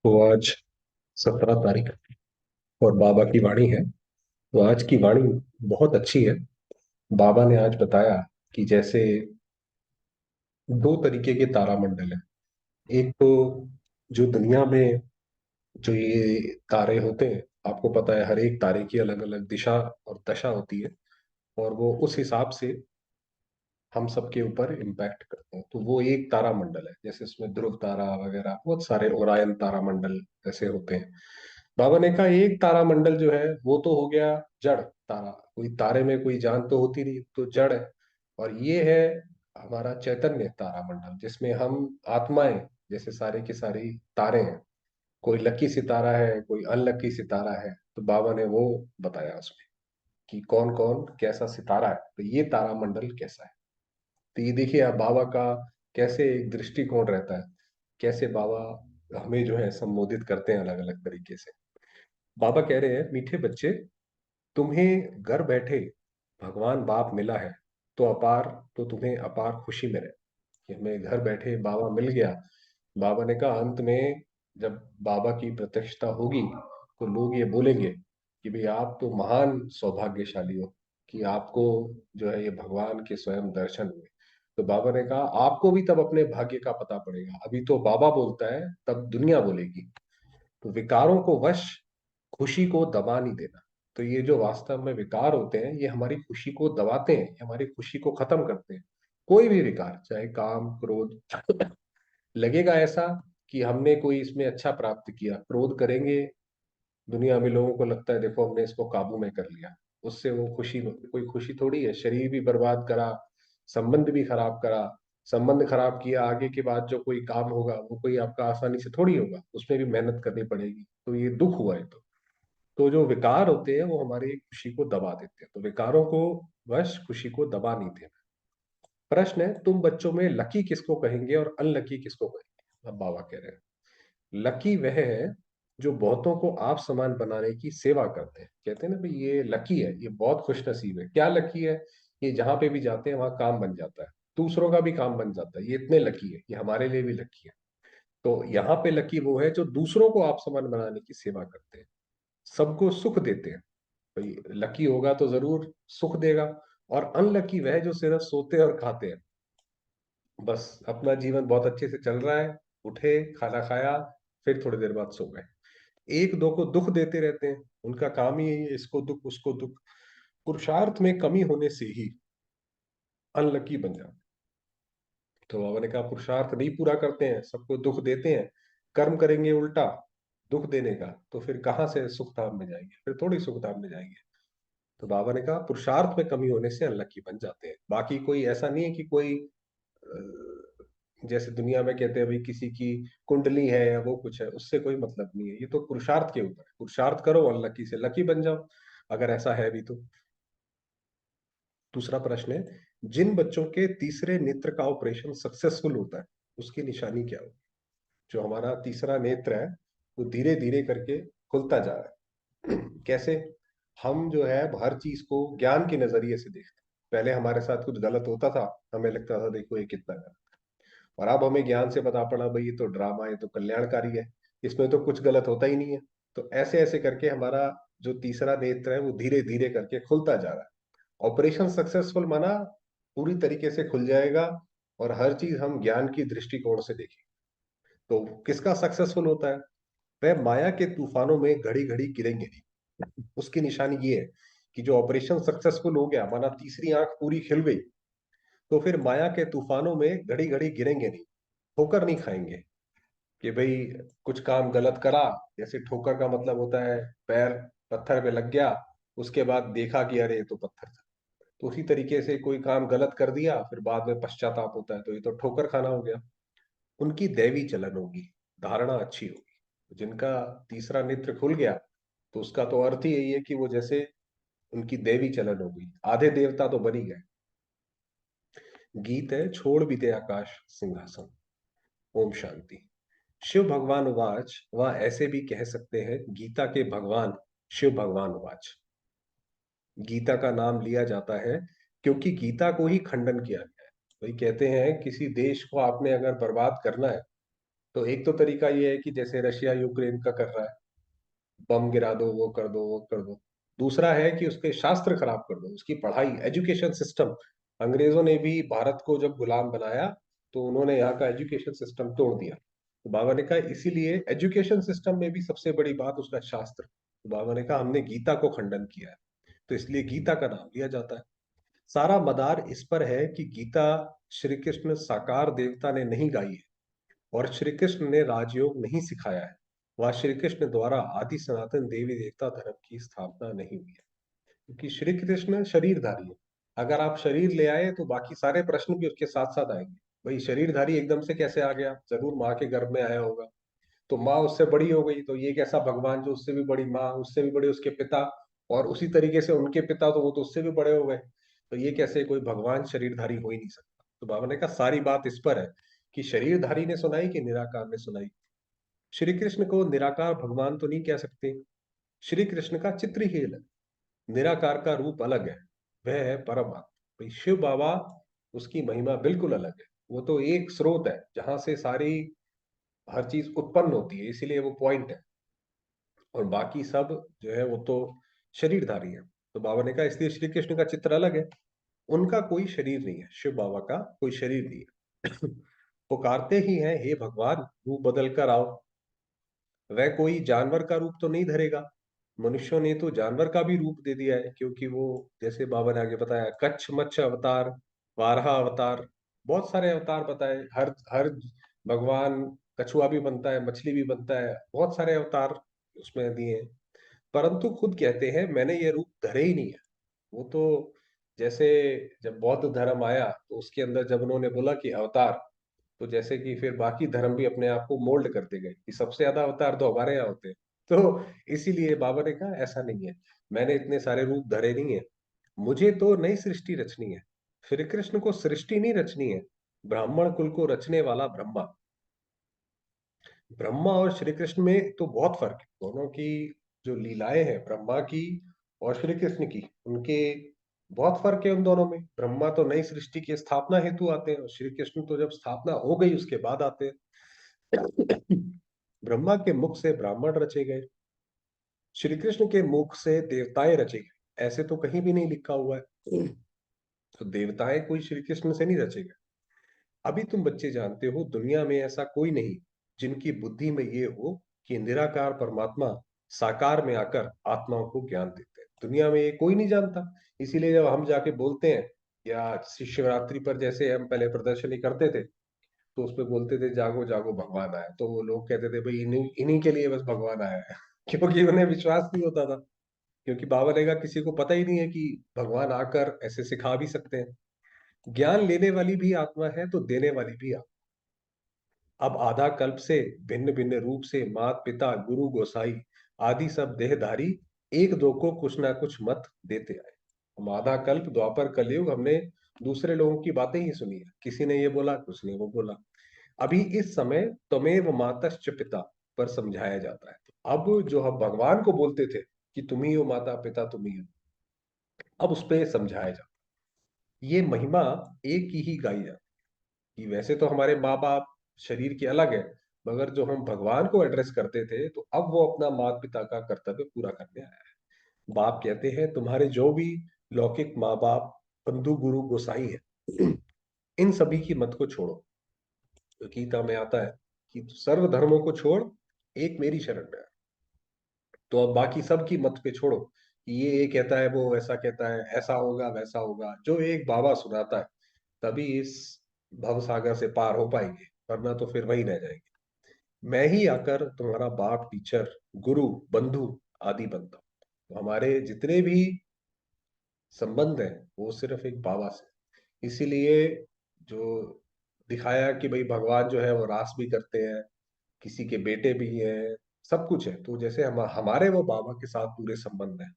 तो आज 17 तारीख और बाबा की वाणी है। तो आज की वाणी बहुत अच्छी है। बाबा ने आज बताया कि जैसे दो तरीके के तारामंडल है। एक तो जो दुनिया में जो ये तारे होते हैं, आपको पता है हर एक तारे की अलग अलग दिशा और दशा होती है, और वो उस हिसाब से हम सबके ऊपर इम्पैक्ट करते हैं। तो वो एक तारामंडल है, जैसे इसमें ध्रुव तारा वगैरह बहुत सारे ओरायन तारामंडल ऐसे होते हैं। बाबा ने कहा एक तारामंडल जो है वो तो हो गया जड़ तारा, कोई तारे में कोई जान तो होती नहीं, तो जड़ है। और ये है हमारा चैतन्य तारामंडल, जिसमें हम आत्माएं जैसे सारे के सारी तारे हैं। कोई लकी सितारा है, कोई अनलकी सितारा है। तो बाबा ने वो बताया उसमें कि कौन कौन कैसा सितारा है, तो ये तारामंडल कैसा है। तो ये देखिए आप बाबा का कैसे एक दृष्टिकोण रहता है, कैसे बाबा हमें जो है संबोधित करते हैं अलग अलग तरीके से। बाबा कह रहे हैं, मीठे बच्चे, तुम्हें घर बैठे भगवान बाप मिला है, तो अपार, तो तुम्हें अपार खुशी में रहे कि हमें घर बैठे बाबा मिल गया। बाबा ने कहा अंत में जब बाबा की प्रत्यक्षता होगी तो लोग ये बोलेंगे कि भाई आप तो महान सौभाग्यशाली हो कि आपको जो है ये भगवान के स्वयं दर्शन हुए। तो बाबा ने कहा आपको भी तब अपने भाग्य का पता पड़ेगा। अभी तो बाबा बोलता है, तब दुनिया बोलेगी। तो विकारों को वश, खुशी को दबा नहीं देना। तो ये जो वास्तव में विकार होते हैं ये हमारी खुशी को दबाते हैं, ये हमारी खुशी को खत्म करते हैं। कोई भी विकार, चाहे काम क्रोध, लगेगा ऐसा कि हमने कोई इसमें अच्छा प्राप्त किया, क्रोध करेंगे, दुनिया में लोगों को लगता है देखो हमने इसको काबू में कर लिया, उससे वो खुशी, कोई खुशी थोड़ी है। शरीर भी बर्बाद करा, संबंध भी खराब करा, संबंध खराब किया, आगे के बाद जो कोई काम होगा वो कोई आपका आसानी से थोड़ी होगा, उसमें भी मेहनत करनी पड़ेगी। तो ये दुख हुआ है। तो जो विकार होते हैं वो हमारी खुशी को दबा देते हैं। तो विकारों को वश, खुशी को दबा नहीं देना। प्रश्न है, तुम बच्चों में लकी किसको कहेंगे और अनलकी किसको कहेंगे। अब बाबा कह रहे हैं लकी वह है जो बहुतों को आप समान बनाने की सेवा करते हैं। कहते हैं ना भाई ये लकी है, ये बहुत खुश नसीब है। क्या लकी है? ये जहां पे भी जाते हैं वहां काम बन जाता है, दूसरों का भी काम बन जाता है। ये इतने लकी है, ये हमारे लिए भी लकी है। तो यहाँ पे लकी वो है जो दूसरों को आप समान बनाने की सेवा करते हैं, सबको सुख देते हैं। भाई लकी होगा तो जरूर सुख देगा। और अनलकी वह जो सिर्फ सोते और खाते हैं, बस अपना जीवन बहुत अच्छे से चल रहा है, उठे, खाना खाया, फिर थोड़ी देर बाद सो गए। एक दो को दुख देते रहते हैं, उनका काम ही है इसको दुख उसको दुख। पुरुषार्थ में कमी होने से ही अनलकी बन जाते हैं। तो बाबा ने कहा पुरुषार्थ नहीं पूरा करते हैं, सबको दुख देते हैं, कर्म करेंगे उल्टा दुख देने का, तो फिर कहाँ से सुख धाम में जाएंगे, फिर थोड़ी सुख धाम में जाएंगे। तो बाबा ने कहा पुरुषार्थ में कमी होने से अनलकी बन जाते हैं। बाकी कोई ऐसा नहीं है कि कोई जैसे दुनिया में कहते हैं भाई किसी की कुंडली है या वो कुछ है, उससे कोई मतलब नहीं है। ये तो पुरुषार्थ के ऊपर है, पुरुषार्थ करो अनलकी से लकी बन जाओ, अगर ऐसा है भी तो। दूसरा प्रश्न है, जिन बच्चों के तीसरे नेत्र का ऑपरेशन सक्सेसफुल होता है उसकी निशानी क्या होगी। जो हमारा तीसरा नेत्र है वो धीरे धीरे करके खुलता जा रहा है। कैसे? हम जो है हर चीज को ज्ञान के नजरिए से देखते हैं। पहले हमारे साथ कुछ गलत होता था, हमें लगता था देखो ये कितना गलत, और अब हमें ज्ञान से पता पड़ा भाई ये तो ड्रामा है, ये तो कल्याणकारी है, इसमें तो कुछ गलत होता ही नहीं है। तो ऐसे ऐसे करके हमारा जो तीसरा नेत्र है वो धीरे धीरे करके खुलता जा रहा है। ऑपरेशन सक्सेसफुल माना पूरी तरीके से खुल जाएगा, और हर चीज हम ज्ञान की दृष्टिकोण से देखें। तो किसका सक्सेसफुल होता है? वह माया के तूफानों में घड़ी घड़ी गिरेंगे नहीं। उसकी निशानी ये है कि जो ऑपरेशन सक्सेसफुल हो गया, माना तीसरी आंख पूरी खिल गई, तो फिर माया के तूफानों में घड़ी घड़ी गिरेंगे नहीं, ठोकर नहीं खाएंगे कि भाई कुछ काम गलत करा। जैसे ठोकर का मतलब होता है पैर पत्थर पे लग गया, उसके बाद देखा कि अरे ये तो पत्थर था। तो उसी तरीके से कोई काम गलत कर दिया फिर बाद में पश्चाताप होता है, तो ये तो ठोकर खाना हो गया। उनकी दैवी चलन होगी, धारणा अच्छी होगी। जिनका तीसरा नेत्र खुल गया तो उसका तो अर्थ ही यही है कि वो जैसे उनकी देवी चलन होगी, आधे देवता तो बन ही गए। गीत है, छोड़ भी दे आकाश सिंहासन। ओम शांति। शिव भगवान उवाच, वह ऐसे भी कह सकते हैं गीता के भगवान शिव भगवान उवाच। गीता का नाम लिया जाता है क्योंकि गीता को ही खंडन किया गया है। वही कहते हैं किसी देश को आपने अगर बर्बाद करना है तो एक तो तरीका ये है कि जैसे रशिया यूक्रेन का कर रहा है, बम गिरा दो, वो कर दो, वो कर दो। दूसरा है कि उसके शास्त्र खराब कर दो, उसकी पढ़ाई, एजुकेशन सिस्टम। अंग्रेजों ने भी भारत को जब गुलाम बनाया तो उन्होंने यहाँ का एजुकेशन सिस्टम तोड़ दिया। तो बाबा ने कहा इसीलिए एजुकेशन सिस्टम में भी सबसे बड़ी बात उसका शास्त्र। तो बाबा ने कहा हमने गीता को खंडन किया है, तो इसलिए गीता का नाम लिया जाता है। सारा मदार इस पर है कि गीता श्री कृष्ण साकार देवता ने नहीं गाई है, और श्री कृष्ण ने राजयोग नहीं सिखाया है। वह श्री कृष्ण द्वारा आदि सनातन देवी देवता धर्म की स्थापना नहीं हुई है, क्योंकि श्री कृष्ण शरीरधारी है। अगर आप शरीर ले आए तो बाकी सारे प्रश्न भी उसके साथ साथ आएंगे। भाई शरीरधारी एकदम से कैसे आ गया, जरूर माँ के गर्भ में आया होगा। तो माँ उससे बड़ी हो गई, तो ये कैसा भगवान जो उससे भी बड़ी माँ, उससे भी बड़े उसके पिता, और उसी तरीके से उनके पिता तो वो तो उससे भी बड़े हो गए। तो ये कैसे कोई भगवान शरीरधारी हो ही नहीं सकता। तो बाबा ने कहा सारी बात इस पर है कि शरीरधारी ने सुनाई कि निराकार ने सुनाई। श्री कृष्ण को निराकार भगवान तो नहीं कह सकते, श्री कृष्ण का चित्र ही अलग, निराकार का रूप अलग है, वह है परमात्मा। भाई शिव बाबा, उसकी महिमा बिल्कुल अलग है। वो तो एक स्रोत है जहां से सारी हर चीज उत्पन्न होती है, इसीलिए वो पॉइंट है। और बाकी सब जो है वो तो शरीरधारी है। तो बाबा ने कहा इसलिए श्री कृष्ण का चित्र अलग है। उनका कोई शरीर नहीं है, शिव बाबा का कोई शरीर नहीं है। पुकारते ही हैं हे भगवान रूप बदल कर आओ। वह कोई जानवर का रूप तो नहीं धरेगा। मनुष्यों ने तो जानवर का भी रूप दे दिया है, क्योंकि वो जैसे बाबा ने आगे बताया कच्छ मच्छ अवतार, वाराह अवतार, बहुत सारे अवतार बताए। हर हर भगवान, कछुआ भी बनता है, मछली भी बनता है, बहुत सारे अवतार उसमें दिए हैं। परंतु खुद कहते हैं मैंने ये रूप धरे ही नहीं है। वो तो जैसे जब बौद्ध धर्म आया तो उसके अंदर जब उन्होंने बोला कि अवतार, तो जैसे कि फिर बाकी धर्म भी अपने आप को मोल्ड करते गए कि सबसे ज्यादा अवतार तो हमारे यहाँ होते हैं। तो इसीलिए बाबा ने कहा ऐसा नहीं है, मैंने इतने सारे रूप धरे नहीं है, मुझे तो नई सृष्टि रचनी है। श्री कृष्ण को सृष्टि नहीं रचनी है, ब्राह्मण कुल को रचने वाला ब्रह्मा। ब्रह्मा और श्री कृष्ण में तो बहुत फर्क है, दोनों की जो लीलाएं हैं ब्रह्मा की और श्री कृष्ण की, उनके बहुत फर्क है उन दोनों में। ब्रह्मा तो नई सृष्टि की स्थापना हेतु आते हैं, और श्री कृष्ण तो जब स्थापना हो गई उसके बाद आते हैं। ब्रह्मा के मुख से ब्राह्मण रचे गए, श्री कृष्ण के मुख से देवताएं रचे गए, ऐसे तो कहीं भी नहीं लिखा हुआ है। तो देवताएं कोई श्री कृष्ण से नहीं रचे गए। अभी तुम बच्चे जानते हो दुनिया में ऐसा कोई नहीं जिनकी बुद्धि में ये हो कि निराकार परमात्मा साकार में आकर आत्माओं को ज्ञान देते हैं। दुनिया में ये कोई नहीं जानता। इसीलिए जब हम जाके बोलते हैं, या शिवरात्रि पर जैसे हम पहले प्रदर्शनी करते थे, तो उसपे बोलते थे जागो जागो भगवान आया, तो वो लोग कहते थे भाई इन्हीं इन्हीं के लिए बस भगवान आया है। क्योंकि उन्हें विश्वास नहीं होता था, क्योंकि बाबा ने कहा किसी को पता ही नहीं है कि भगवान आकर ऐसे सिखा भी सकते हैं। ज्ञान लेने वाली भी आत्मा है तो देने वाली भी आत्मा। अब आधा कल्प से भिन्न भिन्न रूप से मात पिता गुरु गोसाई आदि सब देहधारी एक दो को कुछ ना कुछ मत देते आए। हम आधा कल्प द्वापर कलयुग हमने दूसरे लोगों की बातें ही सुनी है, किसी ने ये बोला, कुछ ने वो बोला। अभी इस समय त्वमेव मातश्च पिता पर समझाया जाता है। तो अब जो हम भगवान को बोलते थे कि तुम ही हो माता पिता, तुम ही हो, अब उस पर समझाया जाता है। ये महिमा एक ही गाई जाती कि वैसे तो हमारे माँ बाप शरीर के अलग है, मगर जो हम भगवान को एड्रेस करते थे तो अब वो अपना माता पिता का कर्तव्य पूरा करने आया है। बाप कहते हैं तुम्हारे जो भी लौकिक माँ बाप, बंधु गुरु गोसाई है, इन सभी की मत को छोड़ो। तो गीता में आता है कि सर्व धर्मों को छोड़, एक मेरी शरण में आ। तो अब बाकी सब की मत पे छोड़ो कि ये कहता है, वो वैसा कहता है, ऐसा होगा वैसा होगा, जो एक बाबा सुनाता है, तभी इस भव सागर से पार हो पाएंगे, वरना तो फिर वही रह जाएंगे। मैं ही आकर तुम्हारा बाप, टीचर, गुरु, बंधु आदि बनता हूँ। तो हमारे जितने भी संबंध हैं वो सिर्फ एक बाबा से। इसीलिए जो दिखाया कि भाई भगवान जो है वो रास भी करते हैं, किसी के बेटे भी हैं, सब कुछ है, तो जैसे हमारे वो बाबा के साथ पूरे संबंध है।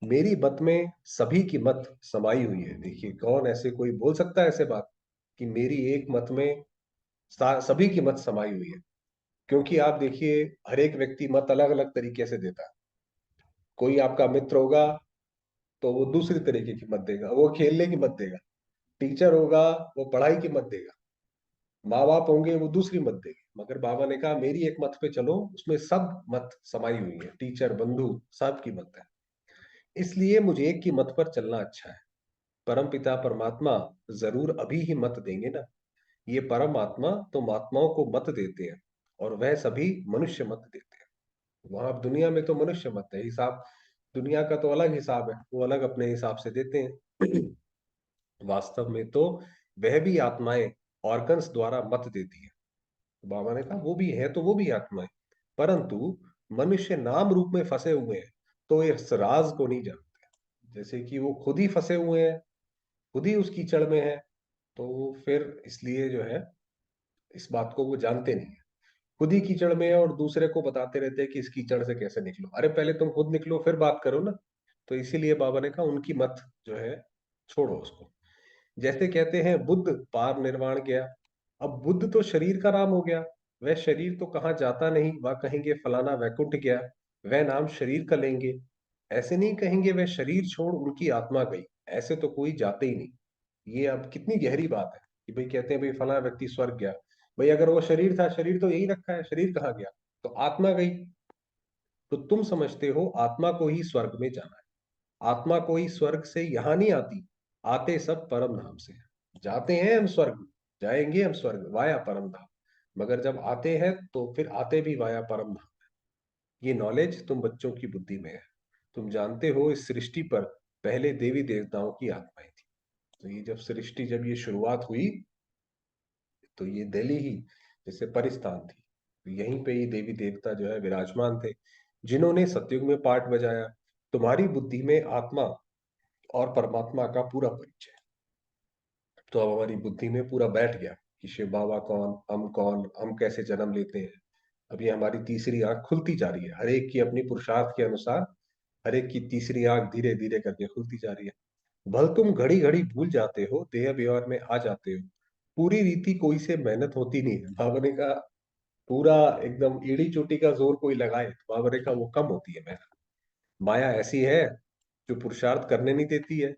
मेरी मत में सभी की मत समाई हुई है। देखिए कौन ऐसे कोई बोल सकता है ऐसे बात कि मेरी एक मत में सभी की मत समाई हुई है। क्योंकि आप देखिए हर एक व्यक्ति मत अलग अलग तरीके से देता है। कोई आपका मित्र होगा तो वो दूसरी तरीके की मत देगा, वो खेलने की मत देगा। टीचर होगा, वो पढ़ाई की मत देगा। माँ बाप होंगे वो दूसरी मत देंगे, मगर बाबा ने कहा मेरी एक मत पे चलो, उसमें सब मत समाई हुई है, टीचर बंधु सब की मत है, इसलिए मुझे एक की मत पर चलना अच्छा है। परम पिता परमात्मा जरूर अभी ही मत देंगे ना, ये परमात्मा तो महात्माओं को मत देते हैं, और वह सभी मनुष्य मत देते हैं। वहां दुनिया में तो मनुष्य मत है, हिसाब दुनिया का तो अलग हिसाब है, वो अलग अपने हिसाब से देते हैं। वास्तव में तो वह भी आत्माएं ऑर्गन्स द्वारा मत देती है। बाबा ने कहा वो भी है, तो वो भी आत्माएं, परंतु मनुष्य नाम रूप में फंसे हुए हैं, तो इस राज को नहीं जानते। जैसे कि वो खुद ही फंसे हुए हैं, खुद ही उस कीचड़ में है, तो फिर इसलिए जो है इस बात को वो जानते नहीं है। खुद ही कीचड़ में है और दूसरे को बताते रहते हैं कि इस कीचड़ से कैसे निकलो, अरे पहले तुम खुद निकलो फिर बात करो ना। तो इसीलिए बाबा ने कहा उनकी मत जो है छोड़ो उसको। जैसे कहते हैं बुद्ध पार निर्वाण गया, अब बुद्ध तो शरीर का नाम हो गया, वह शरीर तो कहाँ जाता नहीं, वह कहेंगे फलाना वैकुंठ गया, वह नाम शरीर का लेंगे। ऐसे नहीं कहेंगे वह शरीर छोड़ उनकी आत्मा गई, ऐसे तो कोई जाते ही नहीं। ये अब कितनी गहरी बात है कि भाई कहते हैं भाई फलाना व्यक्ति स्वर्ग गया, भाई अगर वो शरीर था, शरीर तो यही रखा है, शरीर कहाँ गया, तो आत्मा गई। तो तुम समझते हो आत्मा को ही स्वर्ग में जाना है, आत्मा कोई स्वर्ग से यहां नहीं आती, आते सब परम धाम से हैं। जाते हैं हम स्वर्ग, जाएंगे हम स्वर्ग वाया परम धाम, मगर जब आते हैं तो फिर आते भी वाया परम धाम। ये नॉलेज तुम बच्चों की बुद्धि में है। तुम जानते हो इस सृष्टि पर पहले देवी देवताओं की आत्माएं थी। तो ये जब सृष्टि जब ये शुरुआत हुई, तो ये दिल्ली ही जैसे परिस्थान थी, तो यहीं पे ही देवी देवता जो है विराजमान थे, जिन्होंने सतयुग में पार्ट बजाया। तुम्हारी बुद्धि में आत्मा और परमात्मा का पूरा परिचय, तो अब हमारी बुद्धि में पूरा बैठ गया कि शिव बाबा कौन, हम कैसे जन्म लेते हैं। अब ये हमारी तीसरी आंख खुलती जा रही है, हर एक की अपनी पुरुषार्थ के अनुसार, हर एक की तीसरी आंख धीरे धीरे करके खुलती जा रही है। भल तुम घड़ी घड़ी भूल जाते हो, देह व्यवहार में आ जाते हो, पूरी रीति कोई से मेहनत होती नहीं है। बाबा ने कहा पूरा एकदम एड़ी चोटी का जोर कोई लगाए तो बाबा ने कहा वो कम होती है मेहनत। माया ऐसी है जो पुरुषार्थ करने नहीं देती है,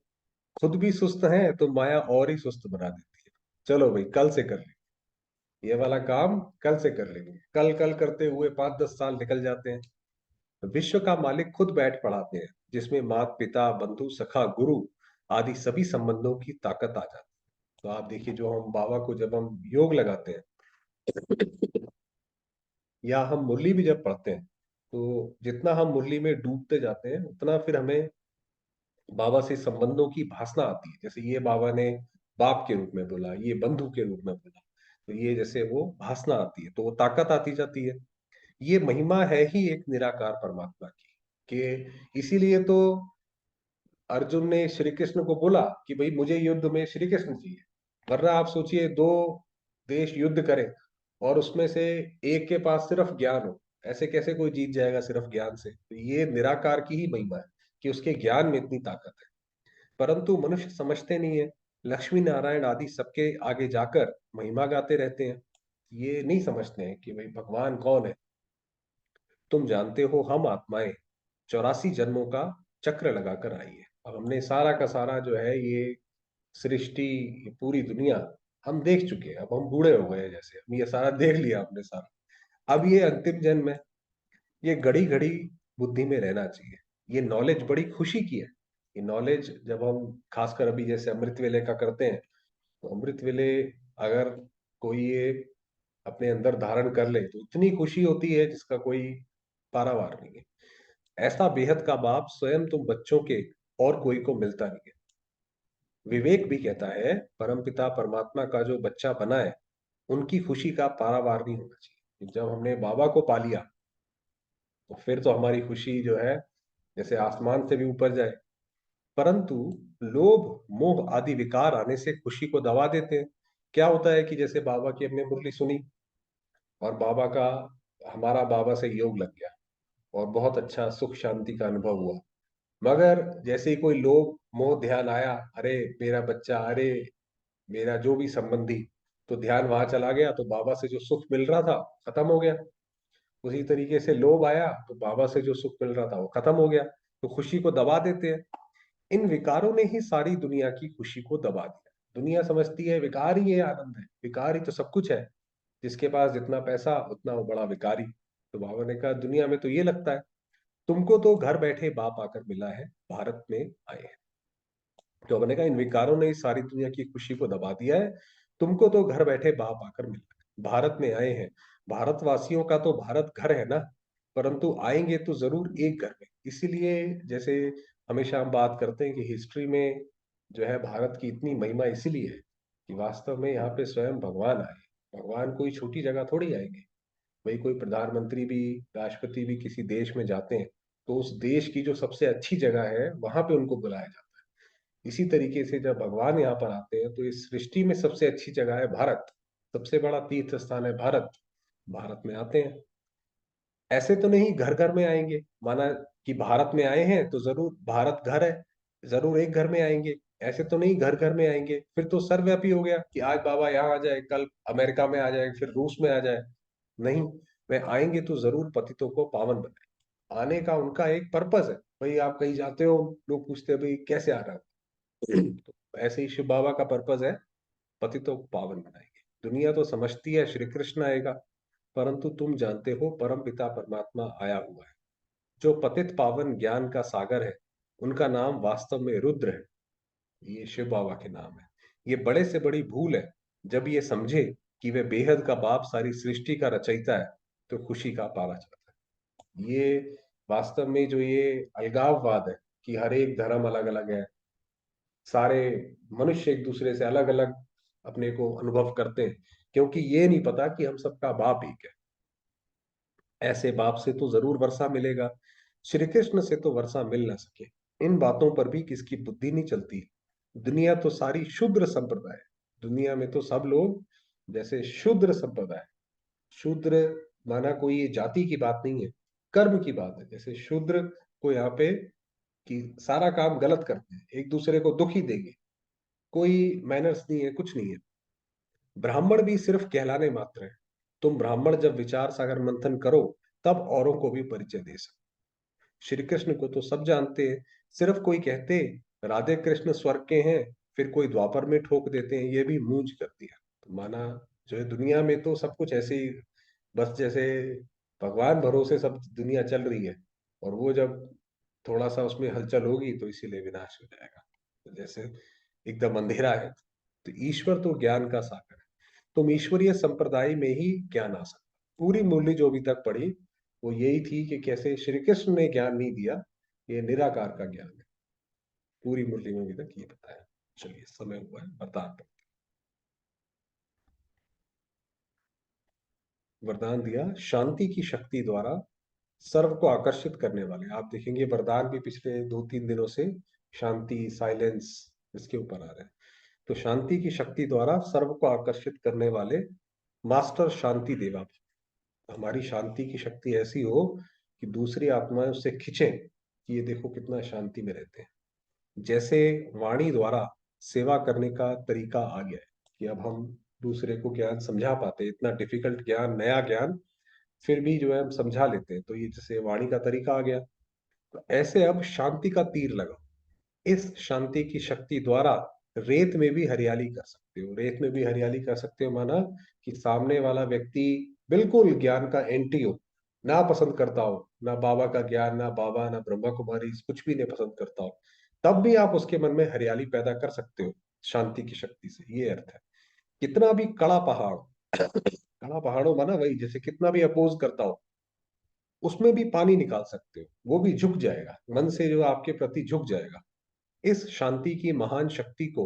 खुद भी सुस्त है तो माया और ही सुस्त बना देती है। चलो भाई कल से कर लेंगे, ये वाला काम कल से कर लेंगे, कल कल करते हुए 5-10 साल निकल जाते हैं। विश्व का मालिक खुद बैठ पढ़ाते हैं, जिसमें माता पिता बंधु सखा गुरु आदि सभी संबंधों की ताकत आ जाती है। तो आप देखिए जो हम बाबा को जब हम योग लगाते हैं या हम मुरली भी जब पढ़ते हैं, तो जितना हम मुरली में डूबते जाते हैं उतना फिर हमें बाबा से संबंधों की भासना आती है। जैसे ये बाबा ने बाप के रूप में बोला, ये बंधु के रूप में बोला, तो ये जैसे वो भासना आती है तो वो ताकत आती जाती है। ये महिमा है ही एक निराकार परमात्मा की, कि इसीलिए तो अर्जुन ने श्री कृष्ण को बोला कि भाई मुझे युद्ध में श्री कृष्ण चाहिए। वरना आप सोचिए दो देश युद्ध करें और उसमें से एक के पास सिर्फ ज्ञान हो, ऐसे कैसे कोई जीत जाएगा सिर्फ ज्ञान से। तो ये निराकार की ही महिमा है कि उसके ज्ञान में इतनी ताकत है। परंतु मनुष्य समझते नहीं है, लक्ष्मी नारायण आदि सबके आगे जाकर महिमा गाते रहते हैं, ये नहीं समझते हैं कि भाई भगवान कौन है। तुम जानते हो हम आत्माएं 84 जन्मों का चक्र लगाकर आई है। अब हमने सारा का सारा जो है ये सृष्टि, ये पूरी दुनिया हम देख चुके हैं, अब हम बूढ़े हो गए हैं, जैसे हम ये सारा देख लिया हमने सारा। अब ये अंतिम जन्म है, ये घड़ी घड़ी बुद्धि में रहना चाहिए। ये नॉलेज बड़ी खुशी की है। ये नॉलेज जब हम खासकर अभी जैसे अमृत वेले का करते हैं, तो अमृत वेले अगर कोई ये अपने अंदर धारण कर ले तो इतनी खुशी होती है जिसका कोई पारावार नहीं है। ऐसा बेहद का बाप स्वयं तुम बच्चों के और कोई को मिलता नहीं है। विवेक भी कहता है परमपिता परमात्मा का जो बच्चा बना है, उनकी खुशी का पारावार नहीं होना चाहिए। जब हमने बाबा को पा लिया तो फिर तो हमारी खुशी जो है जैसे आसमान से भी ऊपर जाए। परंतु लोभ मोह आदि विकार आने से खुशी को दबा देते हैं। क्या होता है कि जैसे बाबा की हमने मुरली सुनी और बाबा का, हमारा बाबा से योग लग गया और बहुत अच्छा सुख शांति का अनुभव हुआ, मगर जैसे ही कोई लोभ मोह ध्यान आया, अरे मेरा बच्चा, अरे मेरा जो भी संबंधी, तो ध्यान वहां चला गया, तो बाबा से जो सुख मिल रहा था खत्म हो गया। उसी तरीके से लोभ आया तो बाबा से जो सुख मिल रहा था वो खत्म हो गया, तो खुशी को दबा देते हैं। इन विकारों ने ही सारी दुनिया की खुशी को दबा दिया। दुनिया समझती है विकार ही ये आनंद है, विकार ही तो सब कुछ है, जिसके पास जितना पैसा उतना वो बड़ा विकारी। तो बाबा ने कहा दुनिया में तो ये लगता है, तुमको तो घर बैठे बाप आकर मिला है, भारत में आए हैं। तो मैंने कहा इन विकारों ने इस सारी दुनिया की खुशी को दबा दिया है, तुमको तो घर बैठे बाप आकर मिला है, भारत में आए हैं। भारतवासियों का तो भारत घर है ना, परंतु आएंगे तो जरूर एक घर में। इसीलिए जैसे हमेशा हम बात करते हैं कि हिस्ट्री में जो है भारत की इतनी महिमा इसीलिए है कि वास्तव में यहाँ पे स्वयं भगवान आए। भगवान कोई छोटी जगह थोड़ी आएंगे। भाई कोई प्रधानमंत्री भी, राष्ट्रपति भी किसी देश में जाते हैं तो उस देश की जो सबसे अच्छी जगह है वहां पे उनको बुलाया जाता है। इसी तरीके से जब भगवान यहाँ पर आते हैं तो इस सृष्टि में सबसे अच्छी जगह है भारत, सबसे बड़ा तीर्थ स्थान है भारत, भारत में आते हैं। ऐसे तो नहीं घर घर में आएंगे, माना कि भारत में आए हैं तो जरूर भारत घर है, जरूर एक घर में आएंगे। ऐसे तो नहीं घर घर में आएंगे, फिर तो सर्वव्यापी हो गया कि आज बाबा यहाँ आ जाए, कल अमेरिका में आ जाए, फिर रूस में आ जाए। नहीं, वे आएंगे तो जरूर पतितों को पावन बनाए। आने का उनका एक पर्पस है। भाई आप कहीं जाते हो, लोग पूछते हैं भाई कैसे आ रहा है तो ऐसे ही शिव बाबा का पर्पस है, पतितों को पावन बनाएंगे। दुनिया तो समझती है श्री कृष्ण आएगा, परंतु तुम जानते हो परम पिता परमात्मा आया हुआ है, जो पतित पावन ज्ञान का सागर है। उनका नाम वास्तव में रुद्र है, ये शिव बाबा के नाम है। ये बड़े से बड़ी भूल है जब ये समझे कि वे बेहद का बाप सारी सृष्टि का रचयिता है, तो खुशी का पाला चलता है। ये वास्तव में जो ये अलगाववाद है कि हर एक धर्म अलग अलग है, सारे मनुष्य एक दूसरे से अलग अलग अपने को अनुभव करते हैं, क्योंकि ये नहीं पता कि हम सबका बाप एक है। ऐसे बाप से तो जरूर वर्षा मिलेगा, श्री कृष्ण से तो वर्षा मिल ना सके, इन बातों पर भी किसकी बुद्धि नहीं चलती। दुनिया तो सारी शूद्र संप्रदाय है। दुनिया में तो सब लोग जैसे शूद्र संप्रदाय। शूद्र माना कोई ये जाति की बात नहीं है, कर्म की बात है। जैसे शूद्र को यहाँ पे कि सारा काम गलत करते हैं, एक दूसरे को दुखी देंगे, कोई मैनर्स नहीं है, कुछ नहीं है। ब्राह्मण भी सिर्फ कहलाने मात्र है। तुम ब्राह्मण जब विचार सागर मंथन करो तब औरों को भी परिचय दे सकते। श्री कृष्ण को तो सब जानते हैं, सिर्फ कोई कहते राधे कृष्ण स्वर्ग के हैं, फिर कोई द्वापर में ठोक देते हैं, ये भी मूंज कर दिया। तो माना जो है दुनिया में तो सब कुछ ऐसे ही, बस जैसे भगवान भरोसे सब दुनिया चल रही है, और वो जब थोड़ा सा उसमें हलचल होगी तो इसीलिए विनाश हो जाएगा। तो जैसे एकदम अंधेरा है, तो ईश्वर तो ज्ञान का सागर है। तुम ईश्वरीय संप्रदाय में ही ज्ञान आ सकता। पूरी मुरली जो अभी तक पढ़ी वो यही थी कि कैसे श्री कृष्ण ने ज्ञान नहीं दिया, ये निराकार का ज्ञान है। पूरी मुरली में अभी तक ये बताया। चलिए समय हुआ है वरदान पर। वरदान दिया शांति की शक्ति द्वारा सर्व को आकर्षित करने वाले। आप देखेंगे वरदान भी पिछले 2-3 दिनों से शांति, साइलेंस, इसके ऊपर आ रहे हैं। तो शांति की शक्ति द्वारा सर्व को आकर्षित करने वाले मास्टर शांति देवा। हमारी शांति की शक्ति ऐसी हो कि दूसरी आत्माएं उससे खिंचे कि ये देखो कितना शांति में रहते हैं। जैसे वाणी द्वारा सेवा करने का तरीका आ गया है कि अब हम दूसरे को ज्ञान समझा पाते हैं, इतना डिफिकल्ट ज्ञान, नया ज्ञान फिर भी जो है हम समझा लेते हैं, तो ये जैसे वाणी का तरीका आ गया। तो ऐसे अब शांति का तीर लगाओ। इस शांति की शक्ति द्वारा रेत में भी हरियाली कर सकते हो। रेत में भी हरियाली कर सकते हो माना कि सामने वाला व्यक्ति बिल्कुल ज्ञान का एंटी हो, ना पसंद करता हो, ना बाबा का ज्ञान, ना बाबा, ना ब्रह्मा कुमारी, कुछ भी नहीं पसंद करता हो, तब भी आप उसके मन में हरियाली पैदा कर सकते हो शांति की शक्ति से। ये अर्थ है। कितना भी कड़ा पहाड़ कड़ा पहाड़ों माना वही जैसे कितना भी अपोज करता हो, उसमें भी पानी निकाल सकते हो, वो भी झुक जाएगा, मन से जो आपके प्रति झुक जाएगा। इस शांति की महान शक्ति को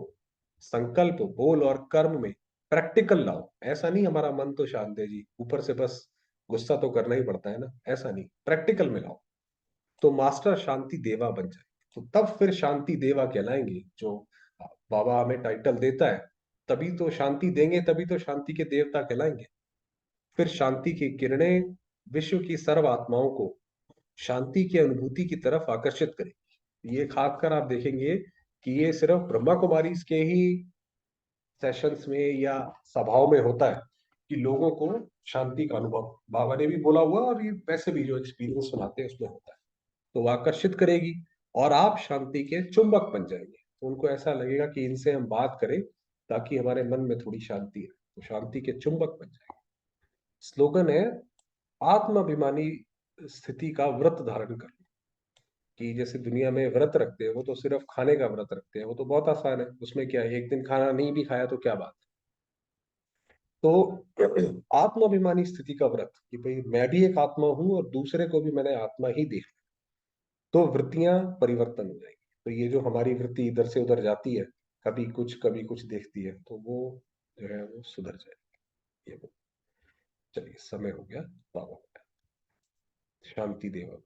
संकल्प, बोल और कर्म में प्रैक्टिकल लाओ। ऐसा नहीं हमारा मन तो शांत है जी, ऊपर से बस गुस्सा तो करना ही पड़ता है ना, ऐसा नहीं, प्रैक्टिकल में लाओ तो मास्टर शांति देवा बन जाए। तो तब फिर शांति देवा कहलाएंगे। जो बाबा हमें टाइटल देता है, तभी तो शांति देंगे, तभी तो शांति के देवता कहलाएंगे। फिर शांति की किरणें विश्व की सर्व आत्माओं को शांति की अनुभूति की तरफ आकर्षित करेगी। ये खासकर आप देखेंगे कि ये सिर्फ ब्रह्मा कुमारी के ही सेशंस में या सभाओं में होता है कि लोगों को शांति का अनुभव, बाबा ने भी बोला हुआ और ये वैसे भी जो एक्सपीरियंस सुनाते हैं उसमें होता है। तो वो आकर्षित करेगी और आप शांति के चुंबक बन जाएंगे। तो उनको ऐसा लगेगा कि इनसे हम बात करें ताकि हमारे मन में थोड़ी शांति है, तो शांति के चुंबक बन जाए। स्लोगन है, आत्माभिमानी स्थिति का व्रत धारण कर। कि जैसे दुनिया में व्रत रखते हैं, वो तो सिर्फ खाने का व्रत रखते हैं, वो तो बहुत आसान है, उसमें क्या है, एक दिन खाना नहीं भी खाया तो क्या बात। तो आत्माभिमानी स्थिति का व्रत, कि भाई मैं भी एक आत्मा हूं और दूसरे को भी मैंने आत्मा ही देखा, तो वृत्तियां परिवर्तन हो जाएगी। तो ये जो हमारी वृत्ति इधर से उधर जाती है, कभी कुछ देखती है, तो वो जो है वो सुधर जाएगी। ये वो, चलिए समय हो गया बाबा का। शांति देवा।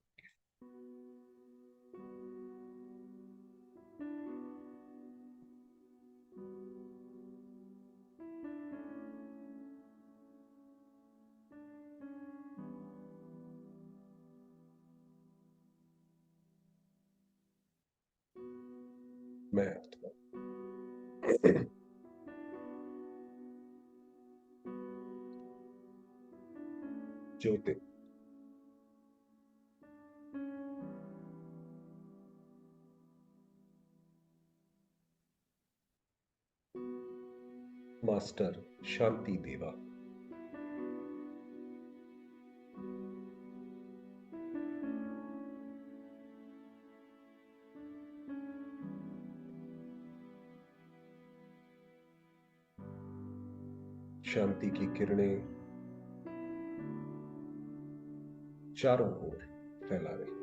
मैं आत्मा। ज्योति। मास्टर शांति देवा। शांति की किरणें चारों ओर फैला रही।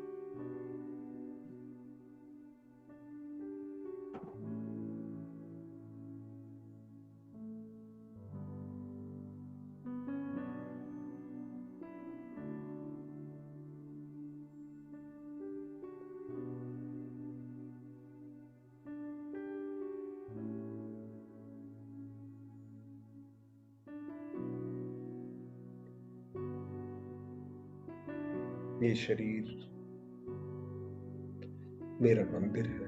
ये शरीर मेरा मंदिर है।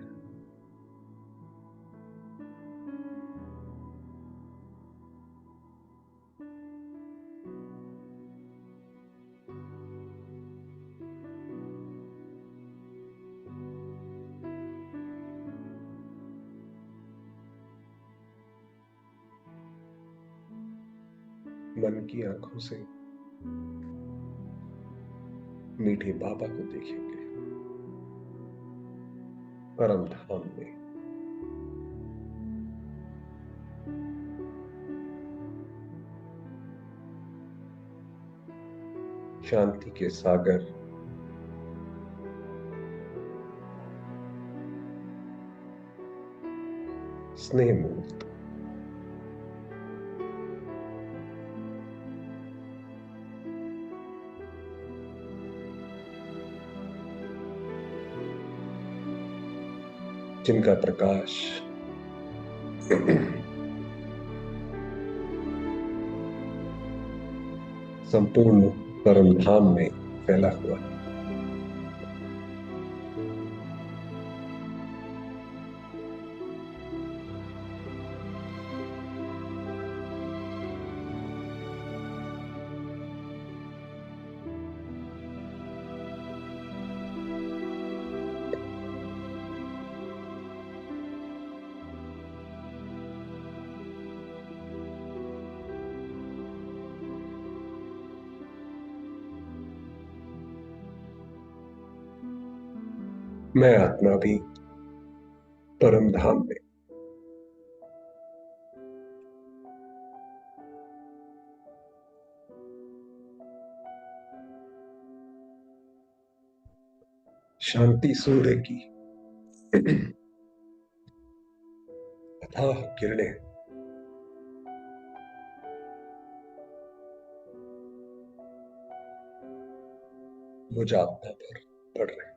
मन की आंखों से मीठे बाबा को देखेंगे, परम धाम में। शांति के सागर, स्नेह मूर्त, जिनका प्रकाश संपूर्ण परम धाम में फैला हुआ है। मैं आत्मा भी परम धाम में। शांति सूर्य की अथाह किरणें मुझ आत्मा पर पड़ रहे।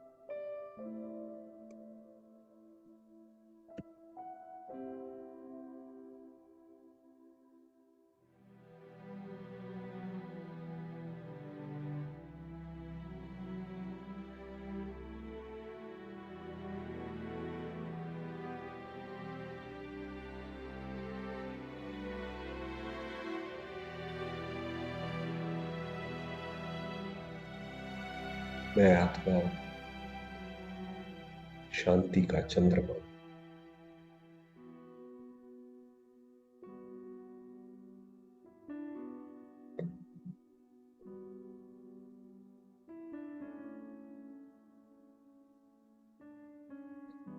मैं आत्मा शांति का चंद्रमा।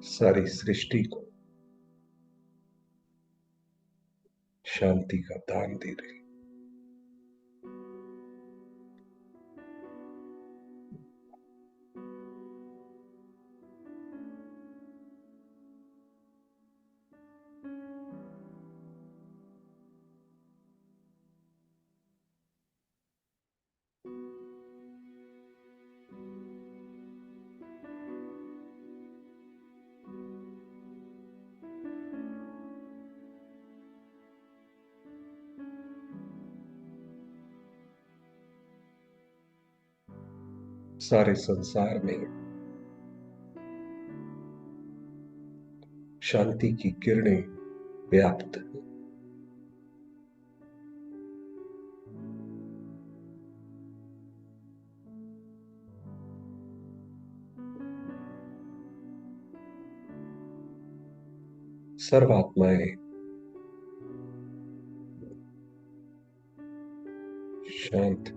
सारी सृष्टि को शांति का दान दे रही। सारे संसार में शांति की किरणें व्याप्त हैं। सर्वात्माएं शांत,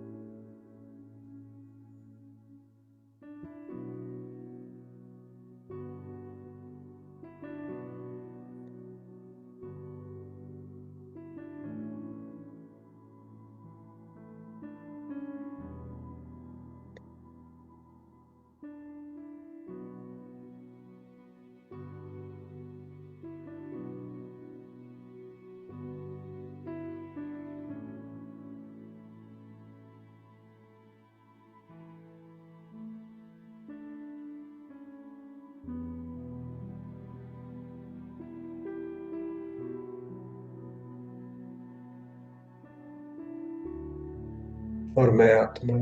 और मैं आत्मा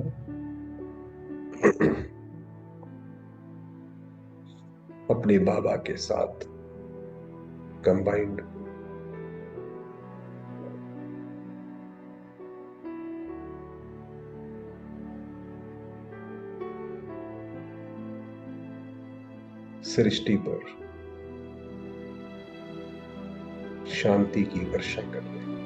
अपने बाबा के साथ कंबाइंड सृष्टि पर शांति की वर्षा कर रहे हैं।